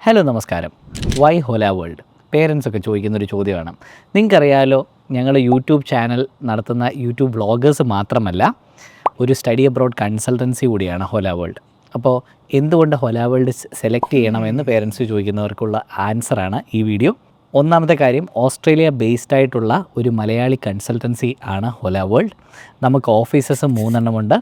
Hello നമസ്കാരം. Y ഹോല world? Parents ഒക്കെ ചോദിക്കുന്നൊരു ചോദ്യമാണ്. നിങ്ങൾക്കറിയാലോ, ഞങ്ങൾ യൂട്യൂബ് ചാനൽ നടത്തുന്ന യൂട്യൂബ് വ്ളോഗേഴ്സ് മാത്രമല്ല, ഒരു സ്റ്റഡി അബ്രോഡ് കൺസൾട്ടൻസി കൂടിയാണ് ഹോല വേൾഡ്. അപ്പോൾ എന്തുകൊണ്ട് ഹോല വേൾഡ് സെലക്ട് ചെയ്യണമെന്ന് പേരൻസ് ചോദിക്കുന്നവർക്കുള്ള ആൻസറാണ് ഈ വീഡിയോ. ഒന്നാമത്തെ കാര്യം, ഓസ്ട്രേലിയ ബേസ്ഡ് ആയിട്ടുള്ള ഒരു മലയാളി കൺസൾട്ടൻസി ആണ് ഹോല വേൾഡ്. നമുക്ക് ഓഫീസസ് 3 ഉണ്ട്.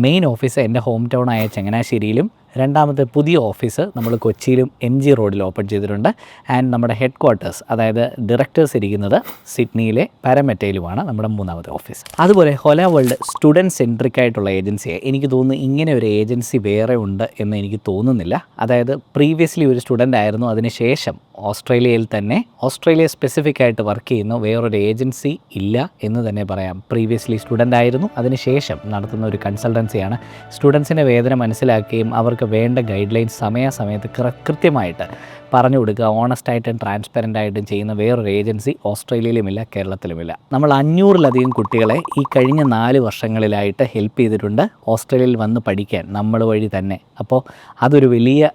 മെയിൻ ഓഫീസ് എൻ്റെ ഹോം ടൗൺ ആയ ചങ്ങനാശ്ശേരിയിലും, രണ്ടാമത്തെ പുതിയ ഓഫീസ് നമ്മൾ കൊച്ചിയിലും MG റോഡിൽ ഓപ്പൺ ചെയ്തിട്ടുണ്ട്. ആൻഡ് നമ്മുടെ ഹെഡ് ക്വാർട്ടേഴ്സ്, അതായത് ഡയറക്ടേഴ്സ് ഇരിക്കുന്നത് സിഡ്നിയിലെ പാരമെറ്റയിലുമാണ് നമ്മുടെ 3ാമത്തെ ഓഫീസ്. അതുപോലെ ഹോല വേൾഡ് സ്റ്റുഡൻറ്റ് സെൻട്രിക് ആയിട്ടുള്ള ഏജൻസിയെ എനിക്ക് തോന്നുന്നു ഇങ്ങനെ ഒരു ഏജൻസി വേറെ ഉണ്ട് എന്ന് എനിക്ക് തോന്നുന്നില്ല. അതായത് പ്രീവിയസ്ലി ഒരു സ്റ്റുഡൻ്റ് ആയിരുന്നു, അതിനുശേഷം ഓസ്ട്രേലിയയിൽ തന്നെ ഓസ്ട്രേലിയ സ്പെസിഫിക് ആയിട്ട് വർക്ക് ചെയ്യുന്ന വേറൊരു ഏജൻസി ഇല്ല എന്ന് തന്നെ പറയാം. പ്രീവിയസ്ലി സ്റ്റുഡൻ്റ് ആയിരുന്നു, അതിനുശേഷം നടത്തുന്ന ഒരു കൺസൾട്ടൻസിയാണ്. സ്റ്റുഡൻസിൻ്റെ വേദന മനസ്സിലാക്കുകയും അവർക്ക് വേണ്ട ഗൈഡ് ലൈൻസ് സമയാസമയത്ത് കൃത്യമായിട്ട് പറഞ്ഞു കൊടുക്കുക, ഓണസ്റ്റായിട്ടും ട്രാൻസ്പെറൻ്റ് ആയിട്ടും ചെയ്യുന്ന വേറൊരു ഏജൻസി ഓസ്ട്രേലിയയിലുമില്ല, കേരളത്തിലുമില്ല. നമ്മൾ 500-ലധികം കുട്ടികളെ ഈ കഴിഞ്ഞ 4 വർഷങ്ങളിലായിട്ട് ഹെൽപ്പ് ചെയ്തിട്ടുണ്ട് ഓസ്ട്രേലിയയിൽ വന്ന് പഠിക്കാൻ നമ്മൾ വഴി തന്നെ. അപ്പോൾ അതൊരു വലിയ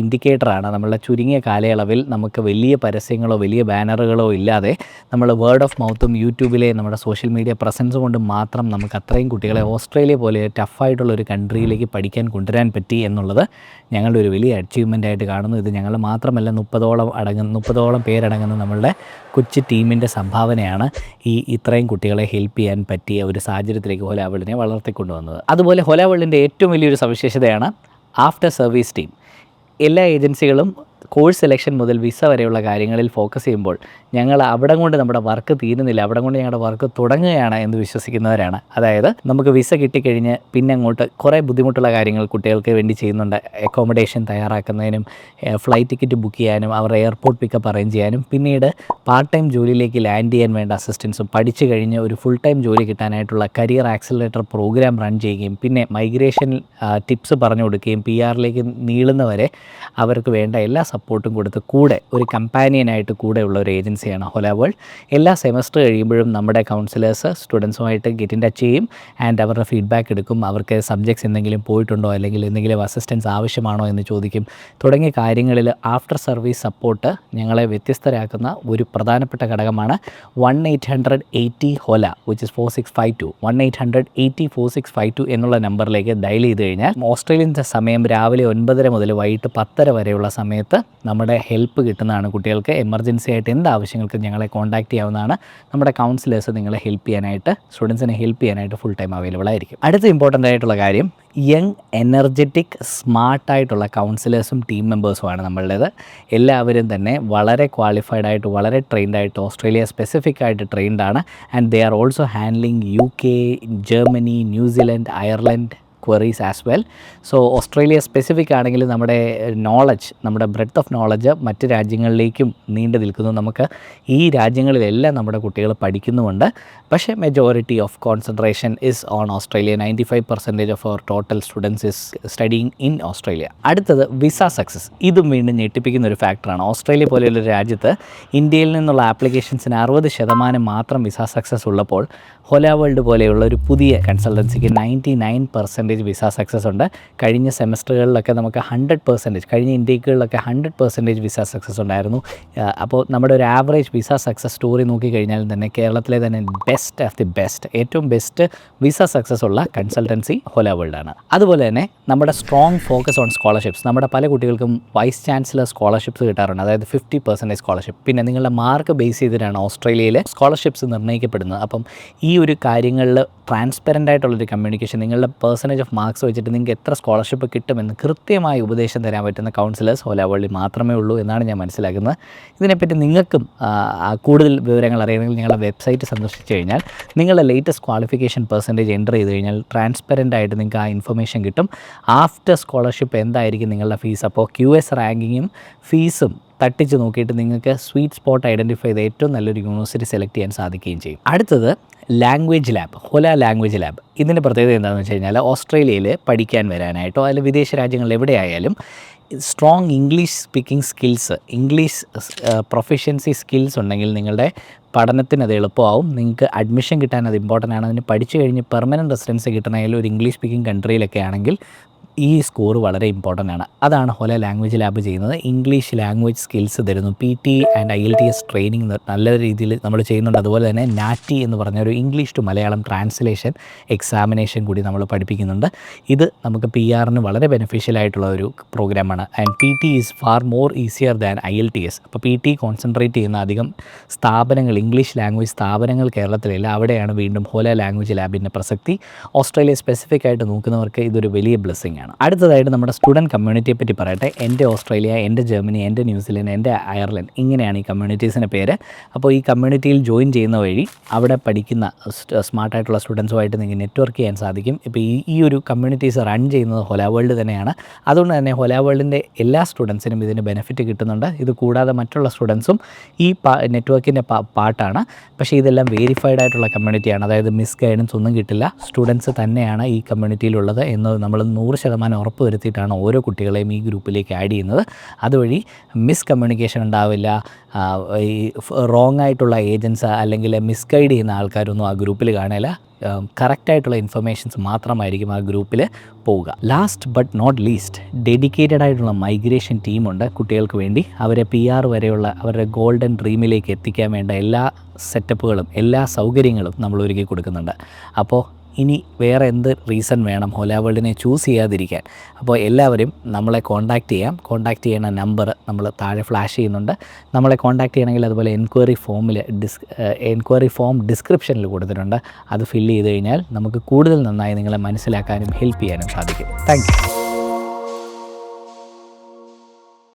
ഇൻഡിക്കേറ്ററാണ്. നമ്മളുടെ ചുരുങ്ങിയ കാലയളവിൽ നമുക്ക് വലിയ പരസ്യങ്ങളോ വലിയ ബാനറുകളോ ഇല്ലാതെ നമ്മൾ വേർഡ് ഓഫ് മൗത്തും യൂട്യൂബിലെ നമ്മുടെ സോഷ്യൽ മീഡിയ പ്രസൻസ് കൊണ്ട് മാത്രം നമുക്ക് അത്രയും കുട്ടികളെ ഓസ്ട്രേലിയ പോലെ ടഫായിട്ടുള്ളൊരു കൺട്രിയിലേക്ക് പഠിക്കാൻ കൊണ്ടുവരാൻ പറ്റി എന്നുള്ളത് ഞങ്ങളുടെ ഒരു വലിയ അച്ചീവ്മെൻ്റ് ആയിട്ട് കാണുന്നു. ഇത് ഞങ്ങൾ മാത്രമല്ല, 30ഓളം പേരടങ്ങുന്ന നമ്മളുടെ കൊച്ചു ടീമിൻ്റെ സംഭാവനയാണ് ഇത്രയും കുട്ടികളെ ഹെൽപ്പ് ചെയ്യാൻ പറ്റിയ ഒരു സാഹചര്യത്തിലേക്ക് ഹോല വേൾഡിനെ വളർത്തിക്കൊണ്ടുവന്നത്. അതുപോലെ ഹോല വേൾഡിൻ്റെ ഏറ്റവും വലിയൊരു സവിശേഷതയാണ് ആഫ്റ്റർ സർവീസ് ടീം. എല്ലാ ഏജൻസികളും കോഴ്സ് സെലക്ഷൻ മുതൽ വിസ വരെയുള്ള കാര്യങ്ങളിൽ ഫോക്കസ് ചെയ്യുമ്പോൾ ഞങ്ങൾ അവിടെ കൊണ്ട് നമ്മുടെ വർക്ക് തീരുന്നില്ല, അവിടെ കൊണ്ട് ഞങ്ങളുടെ വർക്ക് തുടങ്ങുകയാണ് എന്ന് വിശ്വസിക്കുന്നവരാണ്. അതായത് നമുക്ക് വിസ കിട്ടിക്കഴിഞ്ഞ് പിന്നെ അങ്ങോട്ട് കുറേ ബുദ്ധിമുട്ടുള്ള കാര്യങ്ങൾ കുട്ടികൾക്ക് വേണ്ടി ചെയ്യുന്നുണ്ട്. അക്കോമഡേഷൻ തയ്യാറാക്കുന്നതിനും, ഫ്ലൈറ്റ് ടിക്കറ്റ് ബുക്ക് ചെയ്യാനും, അവരുടെ എയർപോർട്ട് പിക്കപ്പ് അറേഞ്ച് ചെയ്യാനും, പിന്നീട് പാർട്ട് ടൈം ജോലിയിലേക്ക് ലാൻഡ് ചെയ്യാൻ വേണ്ട അസിസ്റ്റൻസും, പഠിച്ചു കഴിഞ്ഞ് ഒരു ഫുൾ ടൈം ജോലി കിട്ടാനായിട്ടുള്ള കരിയർ ആക്സിലറേറ്റർ പ്രോഗ്രാം റൺ ചെയ്യുകയും, പിന്നെ മൈഗ്രേഷൻ ടിപ്സ് പറഞ്ഞു കൊടുക്കുകയും, PR-ലേക്ക് നീളുന്നവരെ അവർക്ക് വേണ്ട എല്ലാ സപ്പോർട്ടും കൊടുത്ത് കൂടെ ഒരു കമ്പാനിയനായിട്ട് കൂടെയുള്ള ഒരു ഏജൻസിയാണ് ഹോല വേൾഡ്. എല്ലാ സെമസ്റ്റർ കഴിയുമ്പോഴും നമ്മുടെ കൗൺസിലേഴ്സ് സ്റ്റുഡൻസുമായിട്ട് ഗെറ്റ് ഇൻ ടച്ച് ചെയ്യും ആൻഡ് അവരുടെ ഫീഡ്ബാക്ക് എടുക്കും. അവർക്ക് സബ്ജക്ട്സ് എന്തെങ്കിലും പോയിട്ടുണ്ടോ അല്ലെങ്കിൽ എന്തെങ്കിലും അസിസ്റ്റൻസ് ആവശ്യമാണോ എന്ന് ചോദിക്കും. തുടങ്ങിയ കാര്യങ്ങളിൽ ആഫ്റ്റർ സർവീസ് സപ്പോർട്ട് ഞങ്ങളെ വ്യത്യസ്തരാക്കുന്ന ഒരു പ്രധാനപ്പെട്ട ഘടകമാണ്. 1-800-80 ഹോല വിച്ച് ഇസ് 4652 1-800-80-4652 എന്നുള്ള നമ്പറിലേക്ക് ഡയൽ ചെയ്ത് കഴിഞ്ഞാൽ ഓസ്ട്രേലിയൻ സമയം രാവിലെ 9:30 മുതൽ വൈകിട്ട് 10:30 വരെയുള്ള സമയത്ത് നമ്മുടെ ഹെൽപ്പ് കിട്ടുന്നതാണ്. കുട്ടികൾക്ക് എമർജൻസി ആയിട്ട് എന്ത് ആവശ്യങ്ങൾക്കും ഞങ്ങളെ കോൺടാക്ട് ചെയ്യാവുന്നതാണ്. നമ്മുടെ കൗൺസിലേഴ്സ് നിങ്ങളെ ഹെൽപ്പ് ചെയ്യാനായിട്ട്, സ്റ്റുഡൻസിനെ ഹെൽപ്പ് ചെയ്യാനായിട്ട് ഫുൾ ടൈം അവൈലബിൾ ആയിരിക്കും. അടുത്ത ഇമ്പോർട്ടൻ്റ് ആയിട്ടുള്ള കാര്യം, യങ്, എനർജറ്റിക്, സ്മാർട്ടായിട്ടുള്ള കൗൺസിലേഴ്സും ടീം മെമ്പേഴ്സുമാണ് നമ്മളുടേത്. എല്ലാവരും തന്നെ വളരെ ക്വാളിഫൈഡ് ആയിട്ട്, വളരെ ട്രെയിൻഡ് ആയിട്ട്, ഓസ്ട്രേലിയ സ്പെസിഫിക് ആയിട്ട് ട്രെയിൻഡ് ആണ്. And they are also handling UK, Germany, New Zealand, Ireland queries as well. So Australia specific ആണെങ്കിൽ നമ്മുടെ നോളജ്, നമ്മുടെ ബ്രെഡ്ത്ത് ഓഫ് നോളജ് മറ്റ് രാജ്യങ്ങളിലേക്കും നീണ്ടു നിൽക്കുന്നു. നമുക്ക് ഈ രാജ്യങ്ങളിലെല്ലാം നമ്മുടെ കുട്ടികൾ പഠിക്കുന്നുമുണ്ട്. പക്ഷേ majority of concentration is on Australia. 95% of our total students is studying in Australia. അടുത്തത് വിസ സക്സസ്. ഇതും വീണ്ടും ഞെട്ടിപ്പിക്കുന്ന ഒരു ഫാക്ടറാണ്. ഓസ്ട്രേലിയ പോലെയുള്ള രാജ്യത്ത് ഇന്ത്യയിൽ നിന്നുള്ള ആപ്ലിക്കേഷൻസിന് 60% മാത്രം വിസ സക്സസ് ഉള്ളപ്പോൾ ഹോല വേൾഡ് പോലെയുള്ള ഒരു പുതിയ കൺസൾട്ടൻസിക്ക് 99% വിസ സക്സസ് ഉണ്ട്. കഴിഞ്ഞ സെമസ്റ്ററുകളിലൊക്കെ നമുക്ക് 100%, കഴിഞ്ഞ ഇൻടേക്കുകളിലൊക്കെ 100% വിസ സക്സസ് ഉണ്ടായിരുന്നു. അപ്പോൾ നമ്മുടെ ഒരു ആവറേജ് വിസ സക്സസ് സ്റ്റോറി നോക്കിക്കഴിഞ്ഞാൽ തന്നെ കേരളത്തിലെ തന്നെ ബെസ്റ്റ് ഓഫ് ദി ബെസ്റ്റ്, ഏറ്റവും ബെസ്റ്റ് വിസ സക്സസ് ഉള്ള കൺസൾട്ടൻസി ഹോല വേൾഡ് ആണ്. അതുപോലെ തന്നെ നമ്മുടെ സ്ട്രോങ് ഫോക്കസ് ഓൺ സ്കോളർഷിപ്സ്. നമ്മുടെ പല കുട്ടികൾക്കും വൈസ് ചാൻസലർ സ്കോളർഷിപ്സ് കിട്ടാറുണ്ട്, അതായത് 50% സ്കോളർഷിപ്പ്. പിന്നെ നിങ്ങളുടെ മാർക്ക് ബേസ് ചെയ്തിട്ടാണ് ഓസ്ട്രേലിയയിൽ സ്കോളർഷിപ്സ് നിർണ്ണയിക്കപ്പെടുന്നത്. അപ്പം ഈ ഒരു കാര്യങ്ങളിൽ ട്രാൻസ്പെറൻ്റ് ആയിട്ടുള്ളൊരു കമ്മ്യൂണിക്കേഷൻ, നിങ്ങളുടെ പെർസെൻറ്റേജ് ഓഫ് മാർക്സ് വെച്ചിട്ട് നിങ്ങൾക്ക് എത്ര സ്കോളർഷിപ്പ് കിട്ടുമെന്ന് കൃത്യമായി ഉപദേശം തരാൻ പറ്റുന്ന കൗൺസിലേഴ്സ് ഹോല വേൾഡിൽ മാത്രമേ ഉള്ളൂ എന്നാണ് ഞാൻ മനസ്സിലാക്കുന്നത്. ഇതിനെപ്പറ്റി നിങ്ങൾക്കും കൂടുതൽ വിവരങ്ങൾ അറിയണമെങ്കിൽ ഞങ്ങളുടെ വെബ്സൈറ്റ് സന്ദർശിച്ച് കഴിഞ്ഞാൽ നിങ്ങളുടെ ലേറ്റസ്റ്റ് ക്വാളിഫിക്കേഷൻ പെർസെൻറ്റേജ് എൻ്റർ ചെയ്ത് കഴിഞ്ഞാൽ ട്രാൻസ്പെറൻ്റ് ആയിട്ട് നിങ്ങൾക്ക് ആ ഇൻഫർമേഷൻ കിട്ടും. ആഫ്റ്റർ സ്കോളർഷിപ്പ് എന്തായിരിക്കും നിങ്ങളുടെ ഫീസ്. അപ്പോൾ QS റാങ്കിങ്ങും ഫീസും തട്ടിച്ച് നോക്കിയിട്ട് നിങ്ങൾക്ക് സ്വീറ്റ് സ്പോട്ട് ഐഡൻറ്റിഫൈ ചെയ്ത് ഏറ്റവും നല്ലൊരു യൂണിവേഴ്സിറ്റി സെലക്ട് ചെയ്യാൻ സാധിക്കുകയും ചെയ്യും. അടുത്തത് ലാംഗ്വേജ് ലാബ്, ഹോല ലാംഗ്വേജ് ലാബ്. ഇതിൻ്റെ പ്രത്യേകത എന്താണെന്ന് വെച്ച് കഴിഞ്ഞാൽ ഓസ്ട്രേലിയയിൽ പഠിക്കാൻ വരാനായിട്ടോ അല്ലെങ്കിൽ വിദേശ രാജ്യങ്ങളിൽ എവിടെയായാലും strong English speaking skills, English proficiency skills ഉണ്ടെങ്കിൽ നിങ്ങളുടെ പഠനത്തിന് അത് എളുപ്പമാവും. നിങ്ങൾക്ക് അഡ്മിഷൻ കിട്ടാൻ അത് ഇമ്പോർട്ടൻ്റ് ആണ്. അതിന് പഠിച്ചു കഴിഞ്ഞ് പെർമനൻറ്റ് റെസിഡൻസ് കിട്ടണമെങ്കിൽ ഒരു ഇംഗ്ലീഷ് സ്പീക്കിംഗ് കൺട്രിയിലൊക്കെ ആണെങ്കിൽ ഈ സ്കോർ വളരെ ഇമ്പോർട്ടൻ്റ് ആണ്. അതാണ് ഹോല ലാംഗ്വേജ് ലാബ് ചെയ്യുന്നത്. ഇംഗ്ലീഷ് ലാംഗ്വേജ് സ്കിൽസ് തരുന്നു. PT ആൻഡ് IELTS ട്രെയിനിങ് നല്ല രീതിയിൽ നമ്മൾ ചെയ്യുന്നുണ്ട്. അതുപോലെ തന്നെ നാറ്റി എന്ന് പറഞ്ഞ ഒരു English to Malayalam translation examination കൂടി നമ്മൾ പഠിപ്പിക്കുന്നുണ്ട്. ഇത് നമുക്ക് PR-ന് വളരെ ബെനിഫിഷ്യൽ ആയിട്ടുള്ള ഒരു പ്രോഗ്രാമാണ്. And PT is far more easier than IELTS. അപ്പോൾ PT കോൺസെൻട്രേറ്റ് ചെയ്യുന്ന അധികം സ്ഥാപനങ്ങൾ, ഇംഗ്ലീഷ് ലാംഗ്വേജ് സ്ഥാപനങ്ങൾ കേരളത്തിലില്ല. അവിടെയാണ് വീണ്ടും ഹോല ലാംഗ്വേജ് ലാബിൻ്റെ പ്രസക്തി. ഓസ്ട്രേലിയ സ്പെസിഫിക് ആയിട്ട് നോക്കുന്നവർക്ക് ഇതൊരു വലിയ ബ്ലെസ്സിങ് ആണ്. അടുത്തതായിട്ട് നമ്മുടെ സ്റ്റുഡൻറ്റ് കമ്മ്യൂണിറ്റിയെ പറ്റി പറയട്ടെ. എൻ്റെ ഓസ്ട്രേലിയ, എൻ്റെ ജർമ്മനി, എൻ്റെ ന്യൂസിലൻഡ്, എൻ്റെ അയർലൻഡ്, ഇങ്ങനെയാണ് ഈ കമ്മ്യൂണിറ്റീസിൻ്റെ പേര്. അപ്പോൾ ഈ കമ്മ്യൂണിറ്റിയിൽ ജോയിൻ ചെയ്യുന്ന വഴി അവിടെ പഠിക്കുന്ന സ്മാർട്ടായിട്ടുള്ള സ്റ്റുഡൻസുമായിട്ട് നിങ്ങൾക്ക് നെറ്റ്വർക്ക് ചെയ്യാൻ സാധിക്കും. ഇപ്പോൾ ഈ ഒരു കമ്മ്യൂണിറ്റീസ് റൺ ചെയ്യുന്നത് ഹോല വേൾഡ് തന്നെയാണ്. അതുകൊണ്ട് തന്നെ ഹോല വേൾഡിൻ്റെ എല്ലാ സ്റ്റുഡൻസിനും ഇതിന് ബെനിഫിറ്റ് കിട്ടുന്നുണ്ട്. ഇത് കൂടാതെ മറ്റുള്ള സ്റ്റുഡൻസും ഈ നെറ്റ്വർക്കിൻ്റെ പാർട്ടാണ്. പക്ഷേ ഇതെല്ലാം വേരിഫൈഡ് ആയിട്ടുള്ള കമ്മ്യൂണിറ്റിയാണ്. അതായത് മിസ് ഗൈഡൻസ് ഒന്നും കിട്ടില്ല. സ്റ്റുഡൻസ് തന്നെയാണ് ഈ കമ്മ്യൂണിറ്റിയിലുള്ളത് എന്ന് നമ്മൾ 100% ഉറപ്പ് വരുത്തിയിട്ടാണ് ഓരോ കുട്ടികളെയും ഈ ഗ്രൂപ്പിലേക്ക് ആഡ് ചെയ്യുന്നത്. അതുവഴി മിസ് കമ്മ്യൂണിക്കേഷൻ ഉണ്ടാവില്ല. ഈ റോങ് ആയിട്ടുള്ള ഏജൻസ് അല്ലെങ്കിൽ മിസ് ഗൈഡ് ചെയ്യുന്ന ആൾക്കാരൊന്നും ആ ഗ്രൂപ്പിൽ കാണില്ല. കറക്റ്റായിട്ടുള്ള ഇൻഫർമേഷൻസ് മാത്രമായിരിക്കും ആ ഗ്രൂപ്പിൽ പോവുക. Last but not least, dedicated ആയിട്ടുള്ള മൈഗ്രേഷൻ ടീമുണ്ട് കുട്ടികൾക്ക് വേണ്ടി. അവരെ PR വരെയുള്ള അവരുടെ ഗോൾഡൻ ഡ്രീമിലേക്ക് എത്തിക്കാൻ വേണ്ട എല്ലാ സെറ്റപ്പുകളും എല്ലാ സൗകര്യങ്ങളും നമ്മൾ ഒരുക്കി കൊടുക്കുന്നുണ്ട്. അപ്പോൾ ഇനി വേറെ എന്ത് റീസൺ വേണം ഹോല വേൾഡിനെ ചൂസ് ചെയ്യാതിരിക്കാൻ? അപ്പോൾ എല്ലാവരും നമ്മളെ കോൺടാക്റ്റ് ചെയ്യാം. കോൺടാക്റ്റ് ചെയ്യുന്ന നമ്പർ നമ്മൾ താഴെ ഫ്ലാഷ് ചെയ്യുന്നുണ്ട്. നമ്മളെ കോൺടാക്റ്റ് ചെയ്യണമെങ്കിൽ അതുപോലെ എൻക്വയറി ഫോം ഡിസ്ക്രിപ്ഷനിൽ കൊടുത്തിട്ടുണ്ട്. അത് ഫില്ല് ചെയ്ത് കഴിഞ്ഞാൽ നമുക്ക് കൂടുതൽ നന്നായി നിങ്ങളെ മനസ്സിലാക്കാനും ഹെൽപ്പ് ചെയ്യാനും സാധിക്കും. Thank you.